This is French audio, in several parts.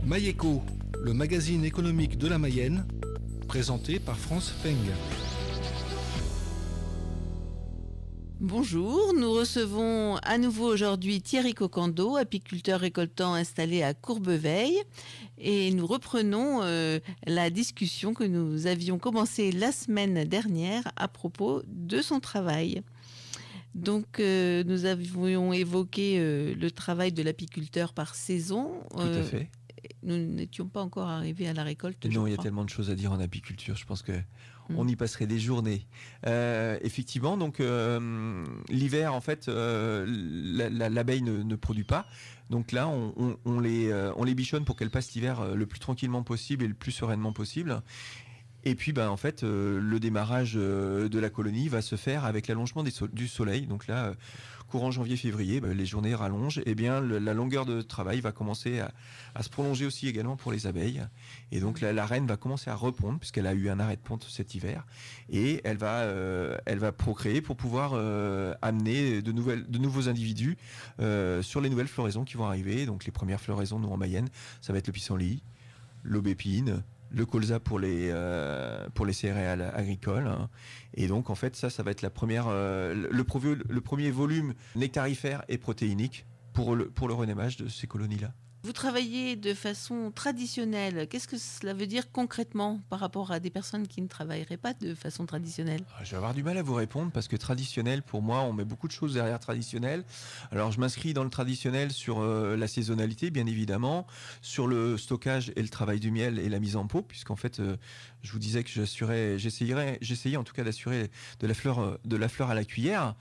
Maïeco, le magazine économique de la Mayenne, présenté par France Feng. Bonjour, nous recevons à nouveau aujourd'hui Thierry Cocando, apiculteur récoltant installé à Courbeveille, et nous reprenons la discussion que nous avions commencée la semaine dernière à propos de son travail. Donc nous avions évoqué le travail de l'apiculteur par saison. Tout à fait. Nous n'étions pas encore arrivés à la récolte. Non, il y a tellement de choses à dire en apiculture, je pense que on y passerait des journées. Effectivement, donc l'hiver, en fait, l'abeille ne produit pas. Donc là, on les bichonne pour qu'elle passe l'hiver le plus tranquillement possible et le plus sereinement possible. Et puis, en fait, le démarrage de la colonie va se faire avec l'allongement du soleil. Donc là, courant janvier-février, les journées rallongent. Et bien, la longueur de travail va commencer à se prolonger aussi également pour les abeilles. Et donc, la reine va commencer à repondre puisqu'elle a eu un arrêt de ponte cet hiver. Et elle va procréer pour pouvoir amener de nouveaux individus sur les nouvelles floraisons qui vont arriver. Donc, les premières floraisons, nous, en Mayenne, ça va être le pissenlit, l'aubépine, le colza pour les céréales agricoles, hein. Et donc en fait ça va être la première le premier volume nectarifère et protéinique pour le renaimage de ces colonies-là. Vous travaillez de façon traditionnelle. Qu'est-ce que cela veut dire concrètement par rapport à des personnes qui ne travailleraient pas de façon traditionnelle ? Je vais avoir du mal à vous répondre parce que traditionnel, pour moi, on met beaucoup de choses derrière traditionnel. Alors je m'inscris dans le traditionnel sur la saisonnalité, bien évidemment, sur le stockage et le travail du miel et la mise en pot, puisqu'en fait, je vous disais que j'essayais en tout cas d'assurer de la fleur à la cuillère,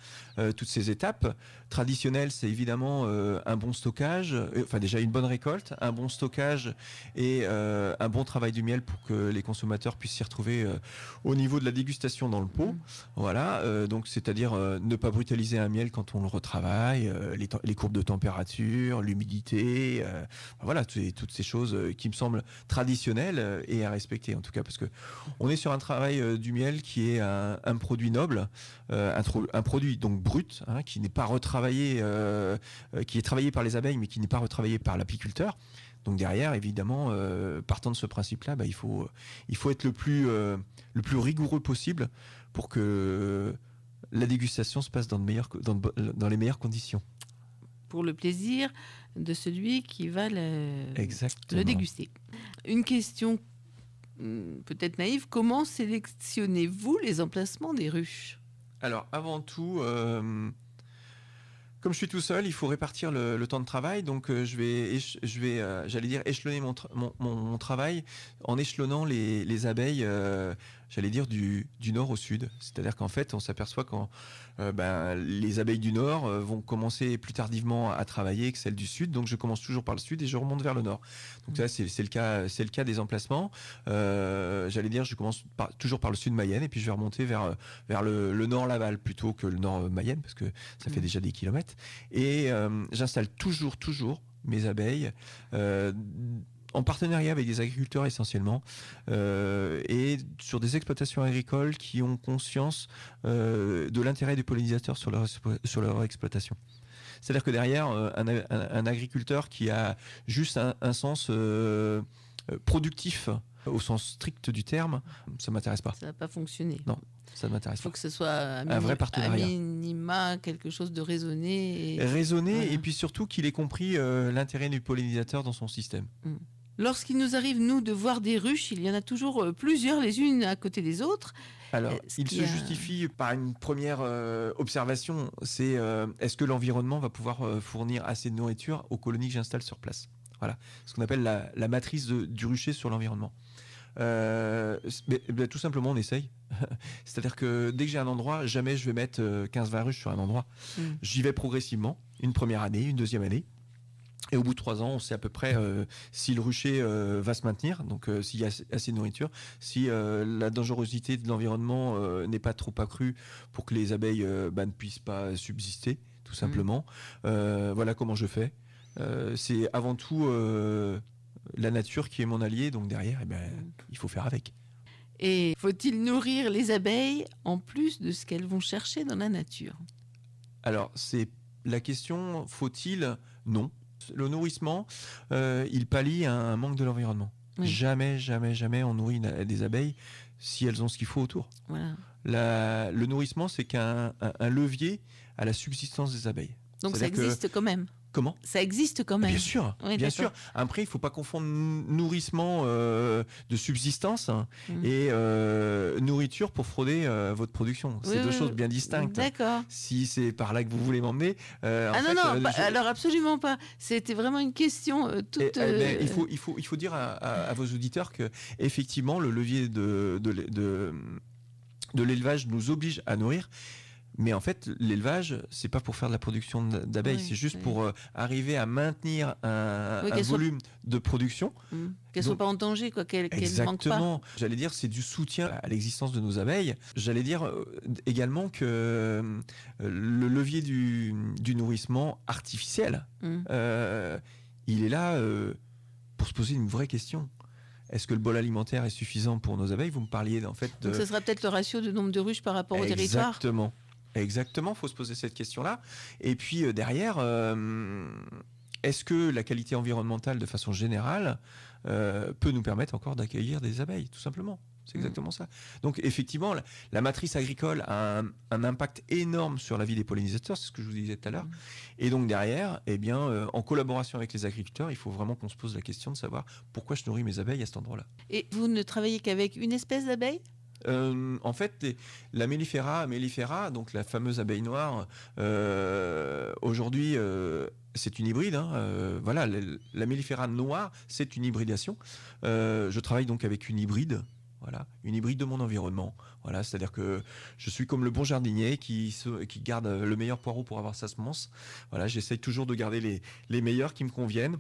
toutes ces étapes. Traditionnel, c'est évidemment un bon stockage, enfin déjà une bonne récolte, un bon stockage et un bon travail du miel pour que les consommateurs puissent s'y retrouver au niveau de la dégustation dans le pot. Voilà, donc c'est-à-dire ne pas brutaliser un miel quand on le retravaille, les courbes de température, l'humidité, voilà, toutes ces choses qui me semblent traditionnelles et à respecter en tout cas, parce que on est sur un travail du miel qui est un produit noble, un produit donc brut, hein, qui n'est pas retravaillé, qui est travaillé par les abeilles mais qui n'est pas retravaillé par l'apiculteur. Donc derrière, évidemment, partant de ce principe-là, il faut être le plus rigoureux possible pour que la dégustation se passe dans les meilleures conditions. Pour le plaisir de celui qui va le déguster. Une question peut-être naïve, comment sélectionnez-vous les emplacements des ruches ? Alors avant tout, comme je suis tout seul, il faut répartir le temps de travail. Donc je vais j'allais dire échelonner mon travail en échelonnant les abeilles, j'allais dire du nord au sud. C'est-à-dire qu'en fait, on s'aperçoit quand les abeilles du nord vont commencer plus tardivement à travailler que celles du sud. Donc je commence toujours par le sud et je remonte vers le nord. Donc ça c'est le cas des emplacements. J'allais dire je commence toujours par le sud Mayenne et puis je vais remonter vers le nord Laval plutôt que le nord Mayenne parce que ça fait déjà des kilomètres. Et j'installe toujours mes abeilles en partenariat avec des agriculteurs essentiellement et sur des exploitations agricoles qui ont conscience de l'intérêt des pollinisateurs sur leur exploitation. C'est-à-dire que derrière, un agriculteur qui a juste un sens productif au sens strict du terme, ça ne m'intéresse pas. Ça ne va pas fonctionner. Non, ça ne m'intéresse pas. Il faut que ce soit un vrai partenariat. À minima, quelque chose de raisonné. Voilà. Et puis surtout qu'il ait compris l'intérêt du pollinisateur dans son système. Lorsqu'il nous arrive, nous, de voir des ruches, il y en a toujours plusieurs, les unes à côté des autres. Alors, il se justifie par une première observation, c'est est-ce que l'environnement va pouvoir fournir assez de nourriture aux colonies que j'installe sur place ? Voilà, ce qu'on appelle la matrice du rucher sur l'environnement. Tout simplement, on essaye. C'est-à-dire que dès que j'ai un endroit, jamais je vais mettre 15-20 ruches sur un endroit. J'y vais progressivement, une première année, une deuxième année. Et au bout de 3 ans, on sait à peu près si le rucher va se maintenir, donc s'il y a assez de nourriture, si la dangerosité de l'environnement n'est pas trop accrue pour que les abeilles ne puissent pas subsister, tout simplement. Voilà comment je fais. C'est avant tout la nature qui est mon allié, donc derrière, il faut faire avec. Et faut-il nourrir les abeilles en plus de ce qu'elles vont chercher dans la nature ? Alors, c'est la question, faut-il ? Non. Le nourrissement, il pallie un manque de l'environnement. Oui. Jamais, jamais, jamais on nourrit des abeilles si elles ont ce qu'il faut autour. Voilà. Le nourrissement, c'est qu'un levier à la subsistance des abeilles. Donc ça C'est-à-dire existe quand même. Comment ? Ça existe quand même. Bien sûr, Oui, bien d'accord. sûr. Après, il ne faut pas confondre nourrissement de subsistance et nourriture pour frauder votre production. C'est deux choses bien distinctes. D'accord. Si c'est par là que vous voulez m'emmener. Alors absolument pas. C'était vraiment une question toute. Il faut dire à vos auditeurs que effectivement le levier de l'élevage nous oblige à nourrir. Mais en fait, l'élevage, c'est pas pour faire de la production d'abeilles, c'est juste pour arriver à maintenir un volume de production. Qu'elles ne soient pas en danger, quoi, qu'elles ne manquent pas. Exactement. J'allais dire, c'est du soutien à l'existence de nos abeilles. J'allais dire également que le levier du nourrissement artificiel, il est là pour se poser une vraie question. Est-ce que le bol alimentaire est suffisant pour nos abeilles ? Vous me parliez en fait de... Donc ce sera peut-être le ratio de nombre de ruches par rapport au territoire. Exactement, il faut se poser cette question-là. Et puis derrière, est-ce que la qualité environnementale de façon générale peut nous permettre encore d'accueillir des abeilles, tout simplement ? C'est exactement ça. Donc effectivement, la matrice agricole a un impact énorme sur la vie des pollinisateurs, c'est ce que je vous disais tout à l'heure. Et donc derrière, eh bien, en collaboration avec les agriculteurs, il faut vraiment qu'on se pose la question de savoir pourquoi je nourris mes abeilles à cet endroit-là. Et vous ne travaillez qu'avec une espèce d'abeille ? En fait, la mellifera, donc la fameuse abeille noire, aujourd'hui, c'est une hybride. Voilà, la mellifera noire, c'est une hybridation. Je travaille donc avec une hybride. Voilà, une hybride de mon environnement. Voilà, c'est-à-dire que je suis comme le bon jardinier qui garde le meilleur poireau pour avoir sa semence. Voilà, j'essaye toujours de garder les meilleurs qui me conviennent.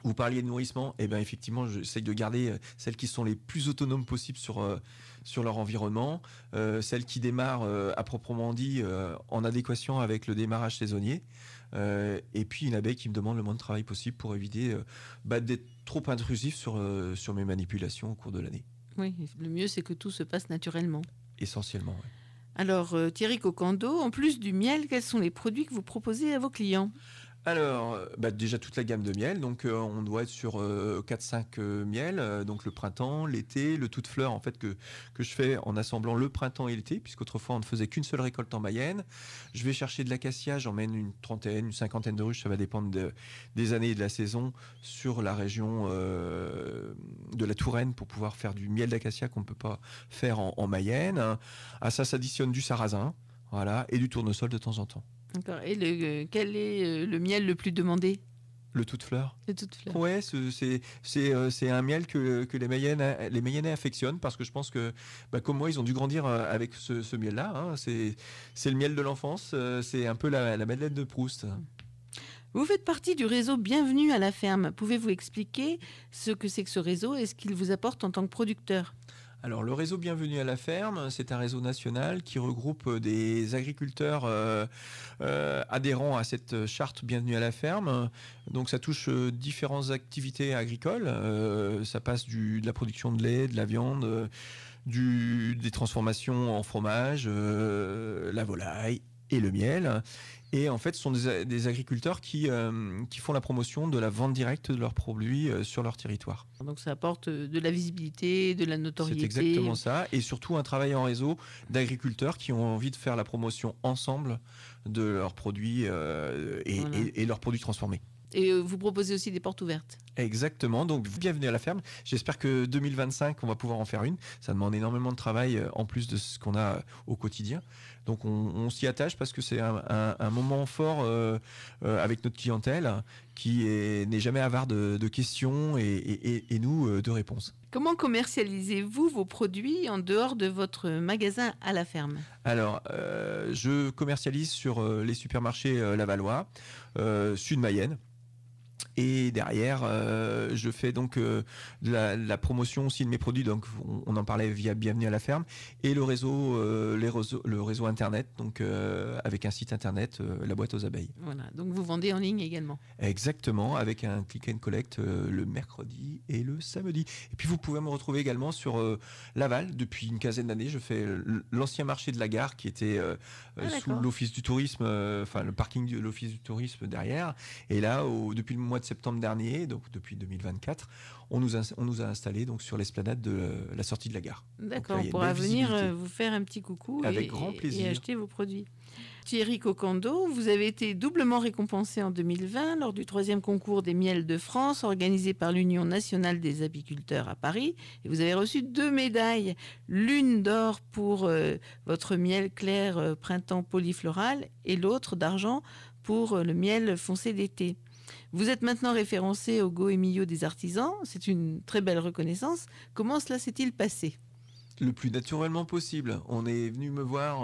Vous parliez de nourrissement, et bien effectivement, j'essaye de garder celles qui sont les plus autonomes possibles sur leur environnement, celles qui démarrent à proprement dit en adéquation avec le démarrage saisonnier, et puis une abeille qui me demande le moins de travail possible pour éviter d'être trop intrusif sur mes manipulations au cours de l'année. Oui, le mieux c'est que tout se passe naturellement. Essentiellement, oui. Alors Thierry Cocando, en plus du miel, quels sont les produits que vous proposez à vos clients ? Alors, déjà toute la gamme de miel, donc on doit être sur 4-5 miels, donc le printemps, l'été, le tout de fleurs en fait que je fais en assemblant le printemps et l'été, puisqu'autrefois on ne faisait qu'une seule récolte en Mayenne. Je vais chercher de l'acacia, j'emmène une trentaine, une cinquantaine de ruches, ça va dépendre des années et de la saison, sur la région de la Touraine pour pouvoir faire du miel d'acacia qu'on ne peut pas faire en Mayenne. À ça s'additionne du sarrasin, voilà, et du tournesol de temps en temps. D'accord. Et quel est le miel le plus demandé ? Le tout de fleurs. Le tout de fleurs. Ouais, c'est un miel que les Mayennais affectionnent parce que je pense que, comme moi, ils ont dû grandir avec ce miel-là. C'est le miel de l'enfance. C'est un peu la Madeleine de Proust. Vous faites partie du réseau Bienvenue à la ferme. Pouvez-vous expliquer ce que c'est que ce réseau et ce qu'il vous apporte en tant que producteur ? Alors, le réseau Bienvenue à la ferme, c'est un réseau national qui regroupe des agriculteurs adhérents à cette charte Bienvenue à la ferme. Donc, ça touche différentes activités agricoles. Ça passe de la production de lait, de la viande, des transformations en fromage, la volaille et le miel. Et en fait, ce sont des agriculteurs qui font la promotion de la vente directe de leurs produits sur leur territoire. Donc ça apporte de la visibilité, de la notoriété. C'est exactement ça. Et surtout un travail en réseau d'agriculteurs qui ont envie de faire la promotion ensemble de leurs produits et leurs produits transformés. Et vous proposez aussi des portes ouvertes. Exactement, donc bienvenue à la ferme. J'espère que 2025, on va pouvoir en faire une. Ça demande énormément de travail en plus de ce qu'on a au quotidien. Donc on s'y attache parce que c'est un moment fort avec notre clientèle qui n'est jamais avare de questions et nous de réponses. Comment commercialisez-vous vos produits en dehors de votre magasin à la ferme ? Alors, je commercialise sur les supermarchés Lavallois, Sud Mayenne. Et derrière, je fais donc de la promotion aussi de mes produits. Donc, on en parlait via Bienvenue à la ferme et le réseau internet. Donc, avec un site internet, la boîte aux abeilles. Voilà. Donc vous vendez en ligne également. Exactement, avec un click and collect le mercredi et le samedi. Et puis, vous pouvez me retrouver également sur Laval. Depuis une quinzaine d'années, je fais l'ancien marché de la gare qui était sous l'office du tourisme, le parking de l'office du tourisme derrière. Et là, depuis le mois de septembre dernier, donc depuis 2024, on nous a installés donc sur l'esplanade de la sortie de la gare. D'accord, on pourra venir vous faire un petit coucou avec grand plaisir. Et acheter vos produits. Thierry Cocando, vous avez été doublement récompensé en 2020 lors du 3e concours des miels de France organisé par l'Union nationale des apiculteurs à Paris. Et vous avez reçu 2 médailles, l'une d'or pour votre miel clair printemps polyfloral et l'autre d'argent pour le miel foncé d'été. Vous êtes maintenant référencé au Goemio des artisans. C'est une très belle reconnaissance. Comment cela s'est-il passé ? Le plus naturellement possible. On est venu me voir.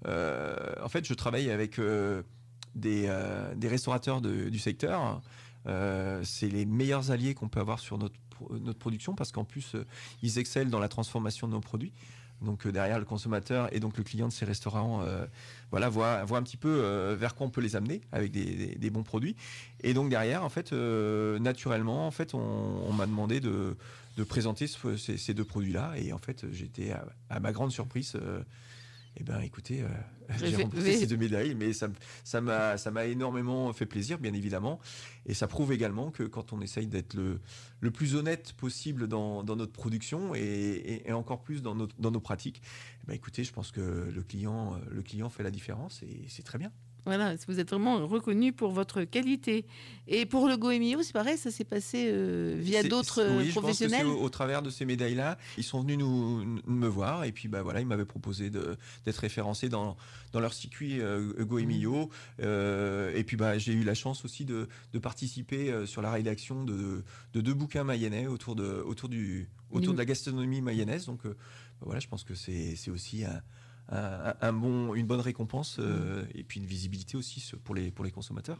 En fait, je travaille avec des restaurateurs du secteur. C'est les meilleurs alliés qu'on peut avoir sur notre production parce qu'en plus, ils excellent dans la transformation de nos produits. Donc derrière le consommateur et donc le client de ces restaurants voit un petit peu vers quoi on peut les amener avec des bons produits. Et donc derrière, en fait, naturellement, en fait, on m'a demandé de présenter ces 2 produits-là. Et en fait, j'étais à ma grande surprise. Écoutez, j'ai remporté ces 2 médailles, mais ça m'a énormément fait plaisir, bien évidemment. Et ça prouve également que quand on essaye d'être le plus honnête possible dans notre production et encore plus dans nos pratiques, écoutez, je pense que le client fait la différence et c'est très bien. Voilà, vous êtes vraiment reconnu pour votre qualité. Et pour le Goemio, c'est pareil, ça s'est passé via d'autres professionnels. Je pense que c'est au travers de ces médailles-là, ils sont venus me voir et puis ils m'avaient proposé d'être référencé dans leur circuit Goemio. Et puis j'ai eu la chance aussi de participer sur la rédaction de 2 bouquins mayennais autour de la gastronomie mayonnaise. Donc je pense que c'est aussi une bonne récompense et puis une visibilité aussi pour les consommateurs.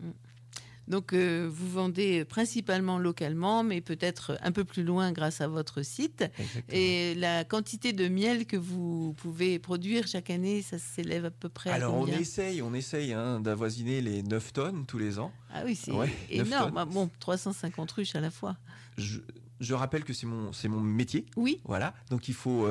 Donc vous vendez principalement localement, mais peut-être un peu plus loin grâce à votre site. Exactement. Et la quantité de miel que vous pouvez produire chaque année, ça s'élève à peu près à combien ? On essaye d'avoisiner les 9 tonnes tous les ans. Ah oui, c'est énorme. Bon, 350 ruches à la fois. Je rappelle que c'est mon métier. Oui. Voilà. Donc il faut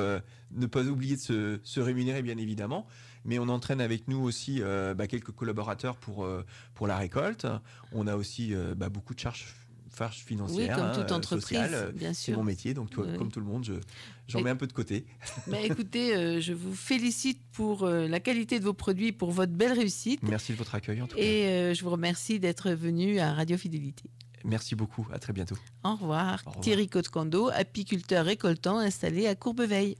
ne pas oublier de se rémunérer, bien évidemment. Mais on entraîne avec nous aussi quelques collaborateurs pour la récolte. On a aussi beaucoup de charges financières. Oui, comme toute entreprise, sociales. bien sûr. C'est mon métier, donc comme tout le monde, j'en mets un peu de côté. Écoutez, je vous félicite pour la qualité de vos produits, pour votre belle réussite. Merci de votre accueil en tout cas. Et je vous remercie d'être venu à Radio Fidélité. Merci beaucoup, à très bientôt. Au revoir. Thierry Cocando, apiculteur récoltant installé à Courbeveille.